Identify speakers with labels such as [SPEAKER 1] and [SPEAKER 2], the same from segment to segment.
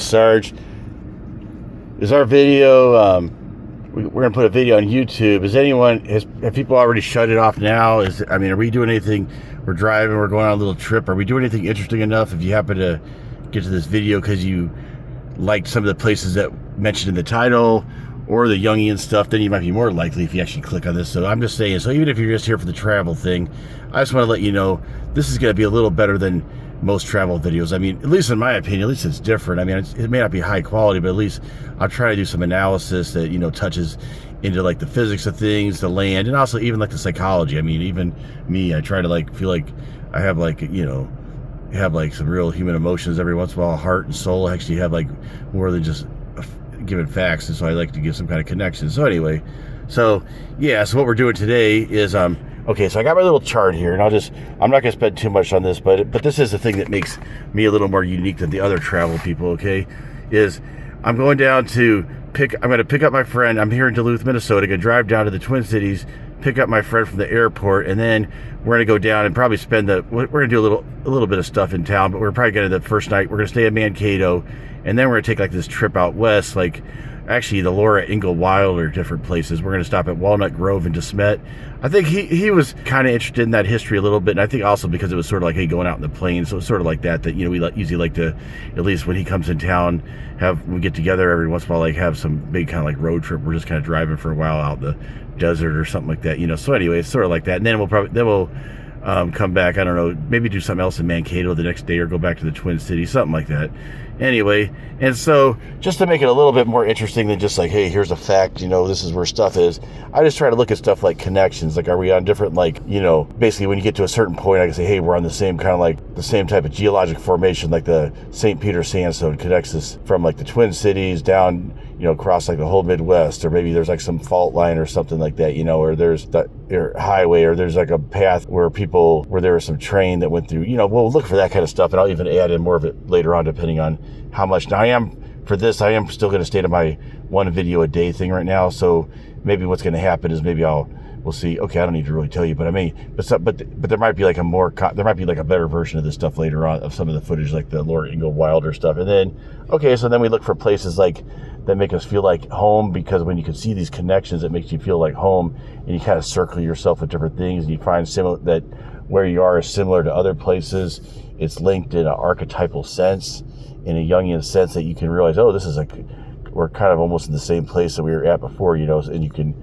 [SPEAKER 1] Sarge. Is our video, we're going to put a video on YouTube. Have people already shut it off now? Are we doing anything? We're driving, we're going on a little trip. Are we doing anything interesting enough if you happen to get to this video because you liked some of the places that mentioned in the title or the Jungian stuff, then you might be more likely if you actually click on this. So I'm just saying, so even if you're just here for the travel thing, I just want to let you know this is going to be a little better than most travel videos. At least in my opinion, at least it's different. It may not be high quality, but at least I'll try to do some analysis that, touches into like the physics of things, the land, and also even like the psychology. Even me, I try to feel like I have some real human emotions every once in a while, heart and soul. I actually have more than just given facts, and so I like to give some kind of connection. So anyway, so what we're doing today is okay, so I got my little chart here, and I'm not going to spend too much on this, but this is the thing that makes me a little more unique than the other travel people, okay, is I'm going down to I'm going to pick up my friend. I'm here in Duluth, Minnesota, going to drive down to the Twin Cities, pick up my friend from the airport, and then we're going to go down and probably we're going to do a little bit of stuff in town, but we're probably going to, the first night, we're going to stay in Mankato, and then we're going to take this trip out west, actually the Laura Ingalls Wilder different places. We're going to stop at Walnut Grove and DeSmet. I think he was kind of interested in that history a little bit, and I think also because it was sort of like, hey, going out in the plains, so it's sort of like that we usually like to, at least when he comes in town, we get together every once in a while, have some big kind of road trip. We're just kind of driving for a while out in the desert or something like that, So anyway, it's sort of like that, and then we'll come back, I don't know, maybe do something else in Mankato the next day or go back to the Twin Cities, something like that. Anyway, and so just to make it a little bit more interesting than just hey, here's a fact, this is where stuff is, I just try to look at stuff like connections. Are we on different, basically when you get to a certain point, I can say, hey, we're on the same kind of the same type of geologic formation, like the St. Peter sandstone connects us from the Twin Cities down, across the whole Midwest, or maybe there's some fault line or something like that, or there's that highway, or there's a path where there was some train that went through, we'll look for that kind of stuff, and I'll even add in more of it later on depending on how much. Now I am still going to stay to my one video a day thing right now, so maybe what's going to happen is we'll see. Okay, I don't need to really tell you, but there might be a better version of this stuff later on, of some of the footage, like the Laura Ingalls Wilder stuff. And then, okay, so then we look for places that make us feel like home, because when you can see these connections, it makes you feel like home, and you kind of circle yourself with different things, and you find that where you are is similar to other places. It's linked in an archetypal sense, in a Jungian sense, that you can realize, oh, this is we're kind of almost in the same place that we were at before, and you can,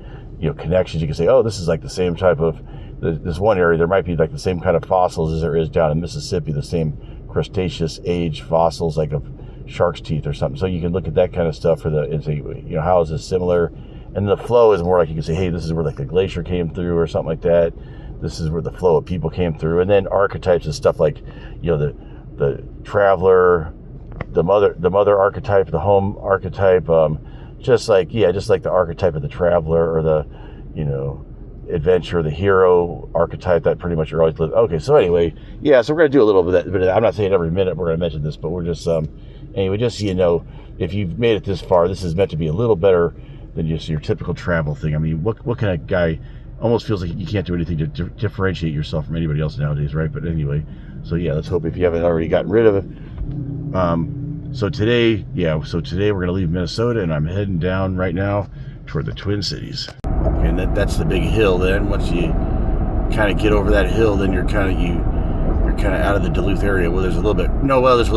[SPEAKER 1] connections, you can say, oh, this is the same type of, this one area, there might be the same kind of fossils as there is down in Mississippi, the same Cretaceous age fossils, of shark's teeth or something. So you can look at that kind of stuff and say, how is this similar? And the flow is more you can say, hey, this is where the glacier came through or something like that. This is where the flow of people came through. And then archetypes and stuff the traveler, the mother archetype, the home archetype, just like the archetype of the traveler, or the, adventure, the hero archetype, that pretty much you're always living. Okay, so anyway, so we're going to do a little bit of that. I'm not saying every minute we're going to mention this, but we're just, anyway, just so if you've made it this far, this is meant to be a little better than just your typical travel thing. What kind of guy almost feels like you can't do anything to differentiate yourself from anybody else nowadays, right? But anyway, so let's hope if you haven't already gotten rid of it. So today we're going to leave Minnesota, and I'm heading down right now toward the Twin Cities. Okay, and that's the big hill. Then once you kind of get over that hill, then you're kind of out of the Duluth area. Well, there's a little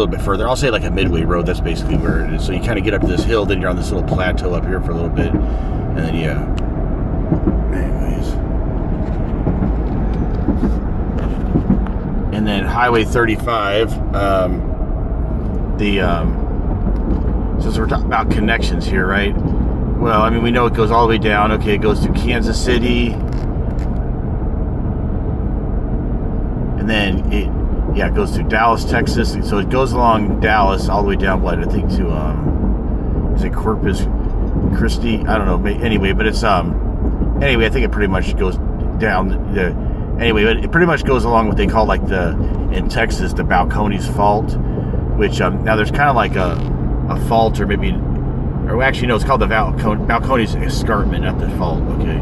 [SPEAKER 1] bit further. I'll say a midway road. That's basically where it is. So you kind of get up this hill, then you're on this little plateau up here for a little bit, and then anyways, and then Highway 35. Since we're talking about connections here, right? Well, we know it goes all the way down. Okay, it goes through Kansas City, and then it goes through Dallas, Texas. So it goes along Dallas all the way down. I think to is it Corpus Christi? I don't know. Anyway, but it's anyway, I think it pretty much goes down but it pretty much goes along what they call in Texas the Balcones Fault, which now there's kind of a fault, or actually no, it's called the Balcones Escarpment, not the fault. Okay.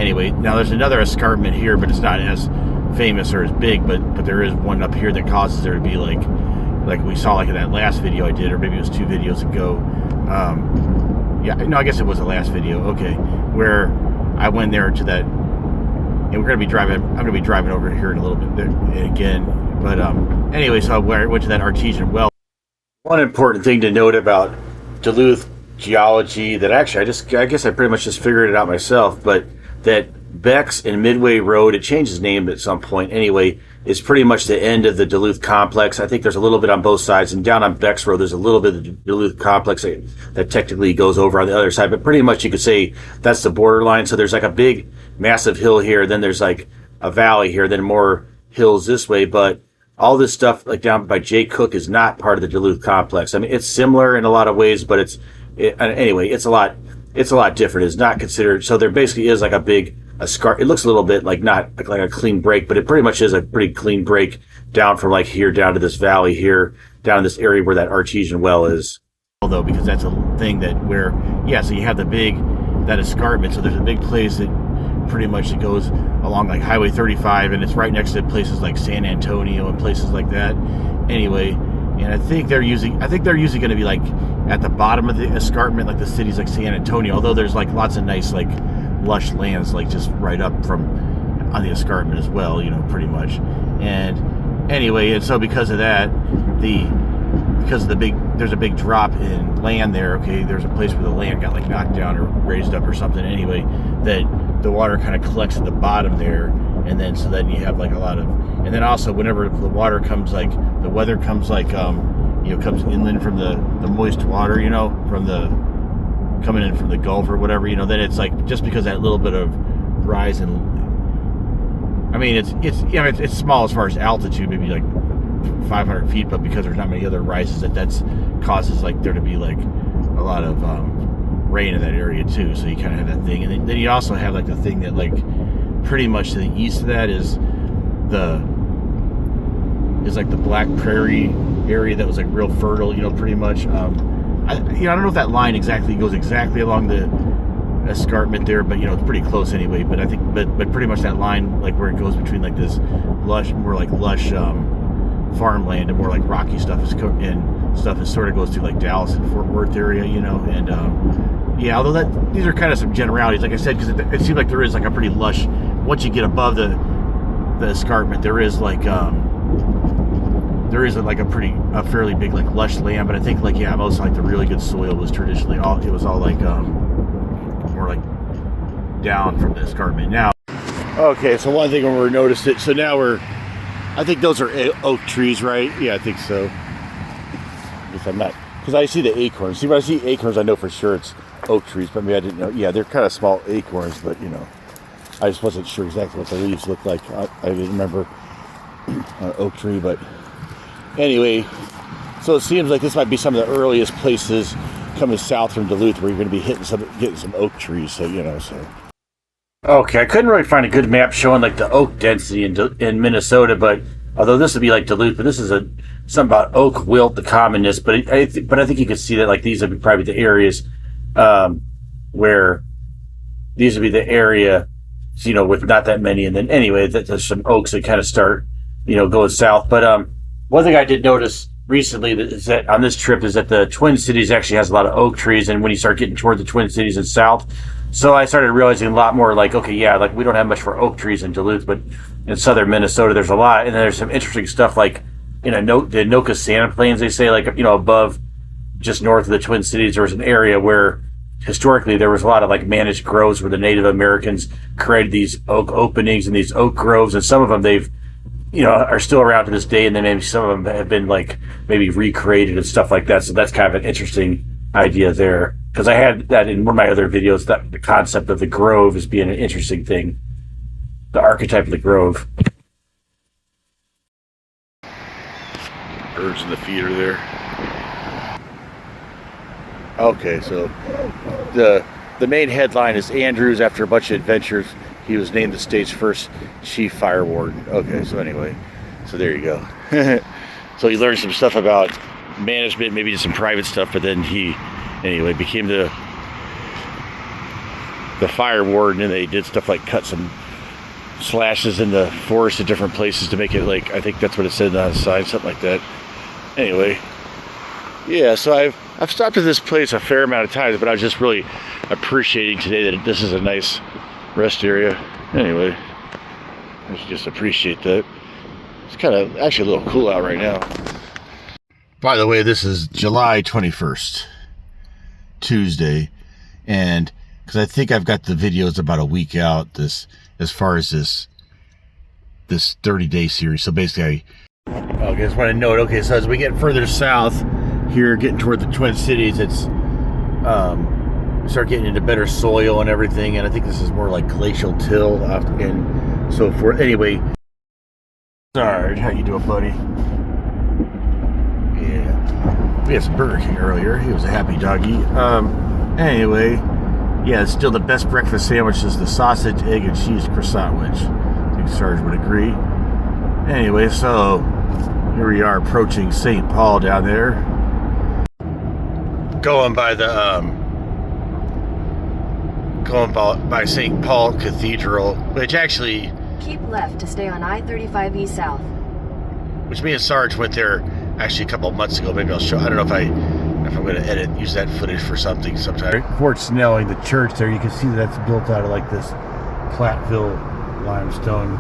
[SPEAKER 1] Anyway, now there's another escarpment here, but it's not as famous or as big, but there is one up here that causes there to be like we saw like in that last video I did, or maybe it was 2 videos ago. Yeah, no, I guess it was the last video. Okay, where I went there to that, and we're gonna be driving. I'm gonna be driving over here in a little bit there again. But anyway, so I went to that artesian well. One important thing to note about Duluth geology that actually I guess I pretty much just figured it out myself, but that Beck's and Midway Road, it changed its name at some point anyway, is pretty much the end of the Duluth complex. I think there's a little bit on both sides, and down on Beck's Road there's a little bit of the Duluth complex that technically goes over on the other side, but pretty much you could say that's the borderline. So there's like a big massive hill here, then there's like a valley here, then more hills this way, but all this stuff like down by Jay Cook is not part of the Duluth complex. I mean, it's similar in a lot of ways, but anyway, it's a lot different. It's not considered. So there basically is like a scar. It looks a little bit like not like a clean break, but it pretty much is a pretty clean break down from like here down to this valley here, down in this area where that artesian well is. Although, because that's a thing that where, yeah, so you have that escarpment. So there's a big place that pretty much it goes along like Highway 35, and it's right next to places like San Antonio and places like that. Anyway, and I think they're usually going to be like at the bottom of the escarpment, like the cities like San Antonio. Although there's like lots of nice like lush lands like just right up from on the escarpment as well, you know, pretty much. And anyway, and so because of that, there's a big drop in land there. Okay, there's a place where the land got like knocked down or raised up or something. Anyway, that the water kind of collects at the bottom there, and then so then you have like a lot of, and then also whenever the water comes, like the weather comes like you know, comes inland from the moist water, you know, from the coming in from the Gulf or whatever, you know, then it's like just because that little bit of rise in, I mean, it's you know, it's small as far as altitude, maybe like 500 feet, but because there's not many other rises, that's causes like there to be like a lot of rain in that area too. So you kind of have that thing, and then you also have like the thing that like pretty much to the east of that is like the Black Prairie area that was like real fertile, you know, pretty much. I don't know if that line goes exactly along the escarpment there, but you know, it's pretty close anyway. But I think, but pretty much that line, like where it goes between like this lush farmland and more like rocky stuff is sort of goes through like Dallas and Fort Worth area, you know. And yeah, although these are kind of some generalities, like I said, because it seems like there is like a pretty lush. Once you get above the escarpment, there is like a fairly big like lush land. But I think like, yeah, most like the really good soil was traditionally all like more like down from the escarpment. Now, okay, so one thing when we're noticed it, so now I think those are oak trees, right? Yeah, I think so. I guess I'm not, because I see the acorns. See, when I see acorns, I know for sure it's oak trees, but maybe I didn't know. Yeah, they're kind of small acorns, but you know, I just wasn't sure exactly what the leaves looked like. I didn't remember an oak tree, but anyway, so it seems like this might be some of the earliest places coming south from Duluth where you're going to be getting some oak trees. So you know, so. Okay, I couldn't really find a good map showing like the oak density in Minnesota, but although this would be like Duluth, but this is something about oak wilt, the commonness. But I think you could see that like these would be probably the areas where these would be the area, you know, with not that many. And then anyway, there's some oaks that kind of start, you know, going south. But one thing I did notice recently is that on this trip is that the Twin Cities actually has a lot of oak trees, and when you start getting toward the Twin Cities and south. So I started realizing a lot more like, okay, yeah, like we don't have much for oak trees in Duluth, but in southern Minnesota, there's a lot. And then there's some interesting stuff like, you know, the Anoka Sand Plains, they say, like, you know, above, just north of the Twin Cities, there was an area where historically there was a lot of like managed groves where the Native Americans created these oak openings and these oak groves. And some of them they've, you know, are still around to this day. And then maybe some of them have been like maybe recreated and stuff like that. So that's kind of an interesting idea there. Because I had that in one of my other videos, that the concept of the grove as being an interesting thing. The archetype of the grove. Birds in the feeder there. Okay, so the main headline is Andrews, after a bunch of adventures, he was named the state's first chief fire warden. Okay, so anyway, so there you go. So he learned some stuff about management, maybe just some private stuff, but then he anyway became the fire warden, and they did stuff like cut some slashes in the forest at different places to make it like, I think that's what it said on the side, something like that. Anyway, yeah, so I've stopped at this place a fair amount of times, but I was just really appreciating today that this is a nice rest area. Anyway, I should just appreciate that. It's kind of actually a little cool out right now. By the way, this is July 21st, Tuesday, and because I think I've got the videos about a week out, this as far as this 30-day series. So basically, I just want to note, okay, so as we get further south here, getting toward the Twin Cities, it's we start getting into better soil and everything, and I think this is more like glacial till and so forth. Anyway, sorry, how you doing, buddy? Yeah, we had some Burger King earlier. He was a happy doggy. Anyway, yeah, it's still the best breakfast sandwich is the sausage, egg, and cheese croissant wedge. I think Sarge would agree. Anyway, so here we are approaching St. Paul down there. Going by the by St. Paul Cathedral, which actually
[SPEAKER 2] keep left to stay on I-35 East South.
[SPEAKER 1] Which me and Sarge went there actually a couple of months ago. Maybe I'll show. I don't know if I'm going to use that footage for something sometime. Fort Snelling, the church there, you can see that's built out of like this Platteville limestone.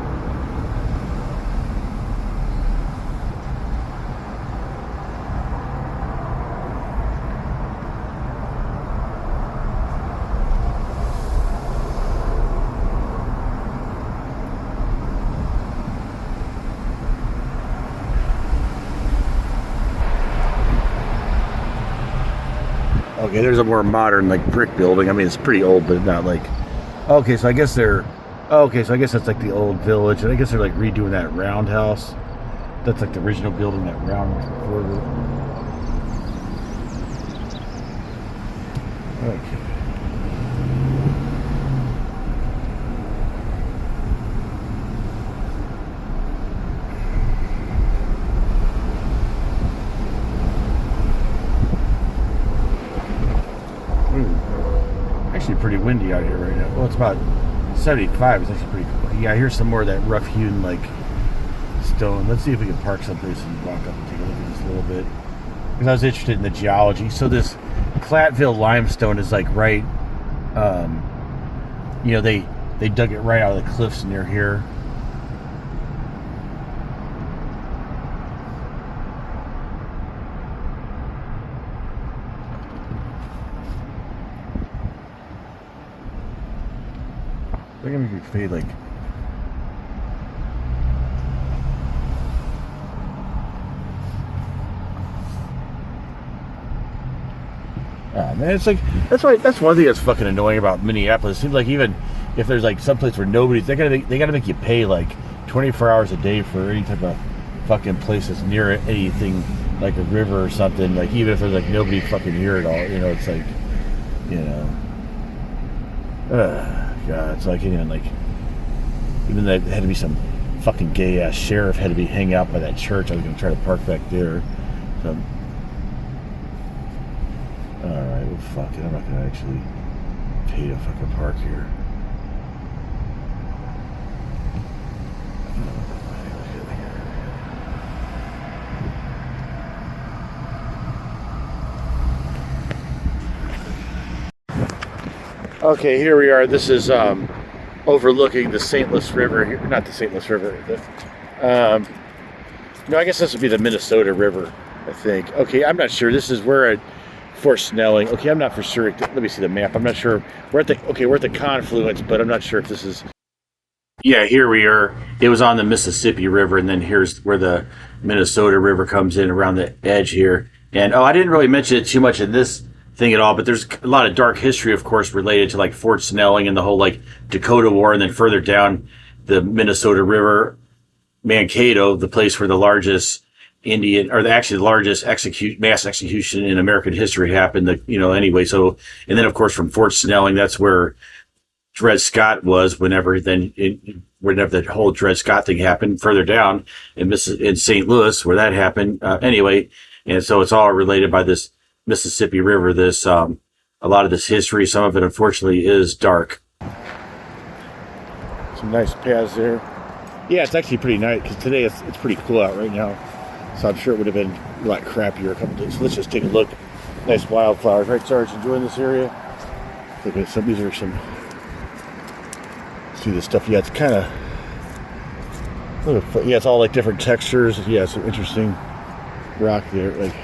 [SPEAKER 1] Okay, there's a more modern, like, brick building. I mean, it's pretty old, but not like... Okay, so I guess they're... Okay, so I guess that's like the old village, and I guess they're like redoing that roundhouse. That's like the original building, that round quarter. Okay. Actually pretty windy out here right now. Well, it's about 75. It's actually pretty cool. Yeah, here's some more of that rough-hewn like stone. Let's see if we can park someplace and walk up and take a look at this a little bit, because I was interested in the geology. So this Platteville limestone is like right, you know, they dug it right out of the cliffs near here. They're gonna be paid like man, it's like that's one thing that's fucking annoying about Minneapolis. It seems like even if there's like some place where nobody's, they gotta make you pay like 24 hours a day for any type of fucking place that's near anything like a river or something. Like even if there's like nobody fucking near it all, you know, it's like, you know, God, it's like even there had to be some fucking gay ass sheriff had to be hanging out by that church. I was gonna try to park back there. So, alright, well fuck it. I'm not gonna actually pay to fucking park here. Okay, here we are. This is overlooking the St. Louis River. Here, not the St. Louis River. No, I guess this would be the Minnesota River, I think. Okay, I'm not sure. This is where at Fort Snelling. Okay, I'm not for sure. Let me see the map. I'm not sure. We're at the confluence, but I'm not sure if this is. Yeah, here we are. It was on the Mississippi River, and then here's where the Minnesota River comes in around the edge here. And I didn't really mention it too much in this thing at all, but there's a lot of dark history, of course, related to like Fort Snelling and the whole like Dakota War, and then further down the Minnesota River, Mankato, the place where the largest the largest mass execution in American history happened. Anyway. So, and then of course from Fort Snelling, that's where Dred Scott was whenever the whole Dred Scott thing happened. Further down in St. Louis, where that happened. Anyway, and so it's all related by this Mississippi River. This a lot of this history, some of it unfortunately is dark. Some nice paths there. Yeah, it's actually pretty nice because today it's pretty cool out right now. So I'm sure it would have been a lot crappier a couple days. So let's just take a look. Nice wildflowers, right, Sarge? Enjoying this area? Look at some. These are some. See this stuff? Yeah, it's kind of. Yeah, it's all like different textures. Yeah, some interesting rock there. Like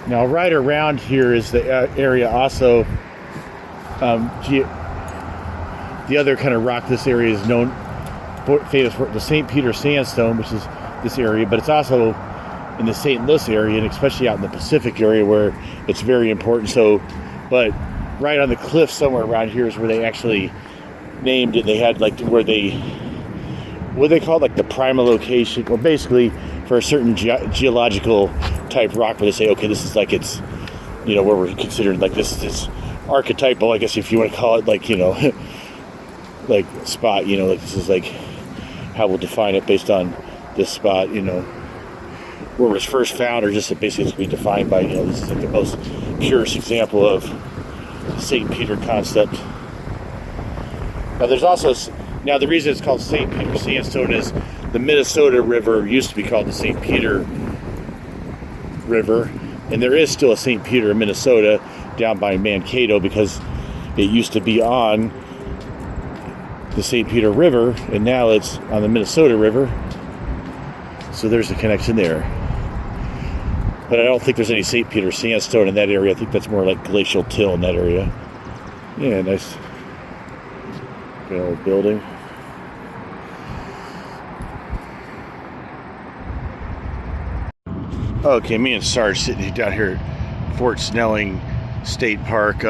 [SPEAKER 1] now, right around here is the area also. The other kind of rock this area is known, famous for the St. Peter sandstone, which is this area, but it's also in the St. Louis area, and especially out in the Pacific area where it's very important. So, but right on the cliff somewhere around here is where they actually named it. They had like what they call like the prima location, or basically for a certain geological type rock, where they say, okay, this is like it's, where we're considered like this is archetypal, I guess if you want to call it, like, like spot, like this is like how we'll define it based on this spot, where it was first found, or just basically to be defined by, this is like the most purest example of the St. Peter concept. Now there's also, the reason it's called St. Peter sandstone is the Minnesota River used to be called the St. Peter River, and there is still a St. Peter in Minnesota down by Mankato, because it used to be on the St. Peter River, and now it's on the Minnesota River. So there's a connection there. But I don't think there's any St. Peter sandstone in that area. I think that's more like glacial till in that area. Yeah, nice. Good old building. Okay, me and Sarge sitting down here at Fort Snelling State Park.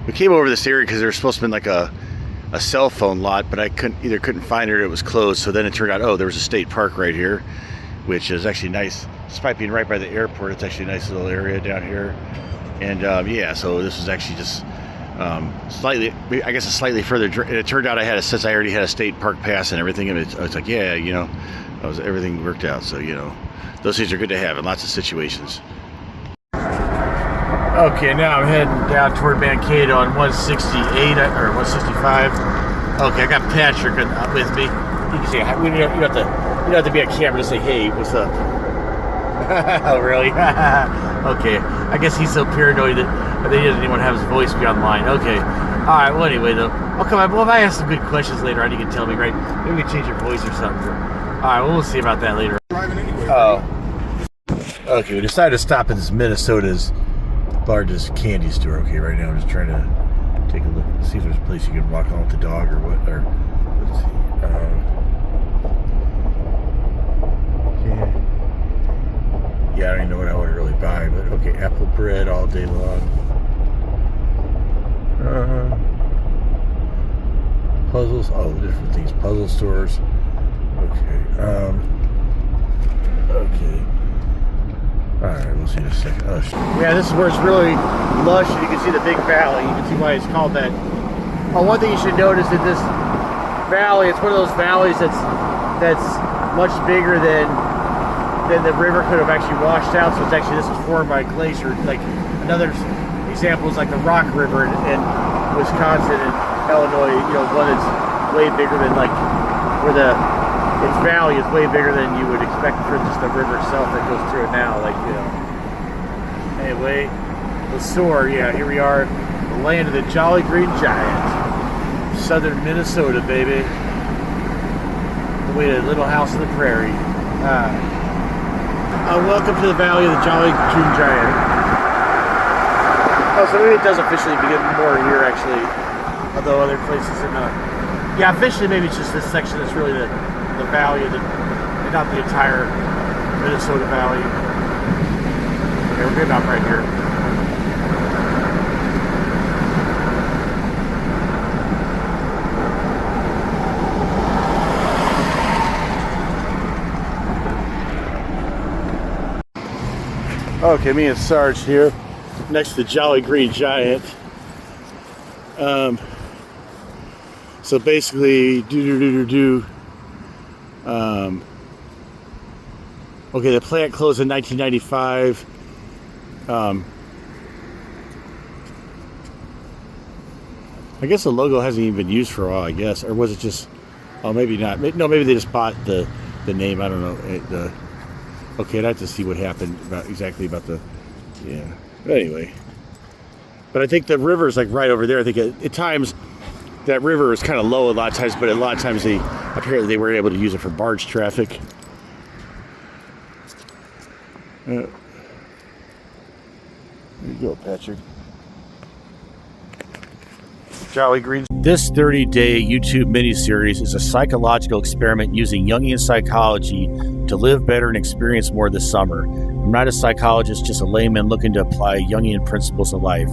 [SPEAKER 1] We came over this area because there was supposed to be like a cell phone lot, but I couldn't find it, or it was closed. So then it turned out, there was a state park right here, which is actually nice. Despite being right by the airport, it's actually a nice little area down here. And yeah, so this was actually just slightly further. And it turned out since I already had a state park pass and everything, and I was like, yeah, everything worked out. So those things are good to have in lots of situations. Okay, now I'm heading down toward Mankato on 168 or 165. Okay, I got Patrick with me. You can say hi. You don't have to be on camera to say, hey, what's up? Oh, really? Okay, I guess he's so paranoid that he doesn't even want to have his voice be online. Okay, all right. Well, anyway, though, come on. Well, if I ask some good questions later on, you can tell me, right? Maybe we can change your voice or something. All right, well, we'll see about that later.
[SPEAKER 3] Driving anyway.
[SPEAKER 1] Oh. Okay, we decided to stop at this Minnesota's largest candy store. Okay, right now I'm just trying to take a look, see if there's a place you can walk on with the dog or what. Or let's see. Yeah, I don't even know what I want to really buy, but okay, apple bread all day long. Puzzles, different things. Puzzle stores. Okay. Okay. Alright, we'll see in a second. Oh, yeah, this is where it's really lush, and you can see the big valley. You can see why it's called that. One thing you should notice is this valley, it's one of those valleys that's much bigger than the river could have actually washed out. So this was formed by a glacier. Like another example is like the Rock River in Wisconsin and Illinois. One that's way bigger than where its valley is way bigger than you would expect for just the river itself that goes through it now. Anyway, the store, yeah, here we are, the land of the Jolly Green Giant, southern Minnesota, baby. The way to Little House on the Prairie. Welcome to the Valley of the Jolly Green Giant. Oh, so maybe it does officially begin more here, actually, although other places are not. Yeah, officially maybe it's just this section that's really the valley of not the entire Minnesota Valley. Okay, we're good about right here. Okay, me and Sarge here, next to the Jolly Green Giant. So basically, okay, the plant closed in 1995. I guess the logo hasn't even been used for a while, I guess. Or was it just Oh, maybe not. No, maybe they just bought the name. I don't know. Okay, I'd have to see what happened exactly about the. Yeah. But anyway. But I think the river is like right over there. I think at times that river is kind of low a lot of times, but a lot of times apparently they were able to use it for barge traffic. There you go, Patrick. Jolly Greens. This 30-day YouTube mini-series is a psychological experiment using Jungian psychology to live better and experience more this summer. I'm not a psychologist, just a layman looking to apply Jungian principles to life.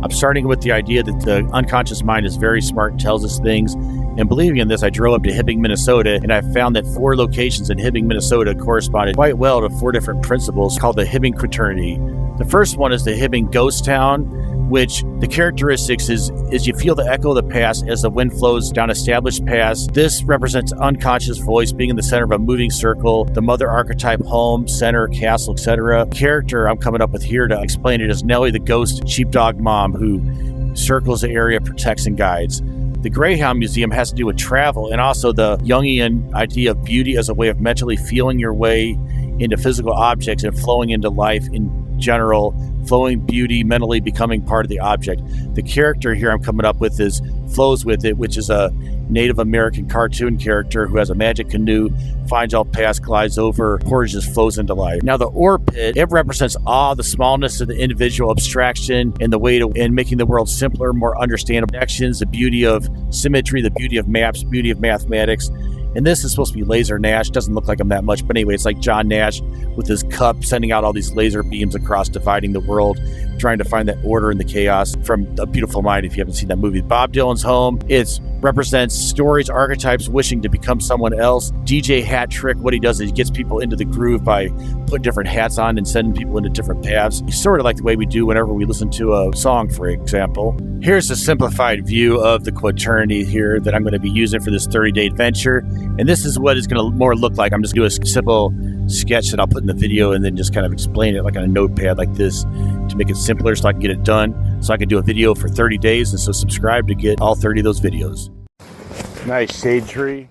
[SPEAKER 1] I'm starting with the idea that the unconscious mind is very smart and tells us things. And believing in this, I drove up to Hibbing, Minnesota, and I found that 4 locations in Hibbing, Minnesota corresponded quite well to 4 different principles called the Hibbing Quaternity. The first one is the Hibbing Ghost Town, which the characteristics is you feel the echo of the past as the wind flows down established paths. This represents unconscious voice being in the center of a moving circle, the mother archetype, home, center, castle, etc. Character I'm coming up with here to explain it is Nellie, the ghost sheepdog mom who circles the area, protects and guides. The Greyhound Museum has to do with travel and also the Jungian idea of beauty as a way of mentally feeling your way into physical objects and flowing into life in general, flowing beauty, mentally becoming part of the object. The character here I'm coming up with is Flows With It, which is a Native American cartoon character who has a magic canoe, finds all past, glides over, portages, flows into life. Now the ore pit, it represents all the smallness of the individual, abstraction, and the way to in making the world simpler, more understandable. Connections, the beauty of symmetry, the beauty of maps, beauty of mathematics. And this is supposed to be Laser Nash. Doesn't look like him that much, but anyway, it's like John Nash with his cup sending out all these laser beams across, dividing the world, trying to find that order in the chaos from A Beautiful Mind, if you haven't seen that movie. Bob Dylan's home. It represents stories, archetypes, wishing to become someone else. DJ Hat Trick, what he does is he gets people into the groove by putting different hats on and sending people into different paths. It's sort of like the way we do whenever we listen to a song, for example. Here's a simplified view of the quaternity here that I'm going to be using for this 30-day adventure. And this is what it's going to more look like. I'm just going to do a simple sketch that I'll put in the video and then just kind of explain it like on a notepad like this to make it simpler so I can get it done. So I can do a video for 30 days. And so subscribe to get all 30 of those videos. Nice shade tree.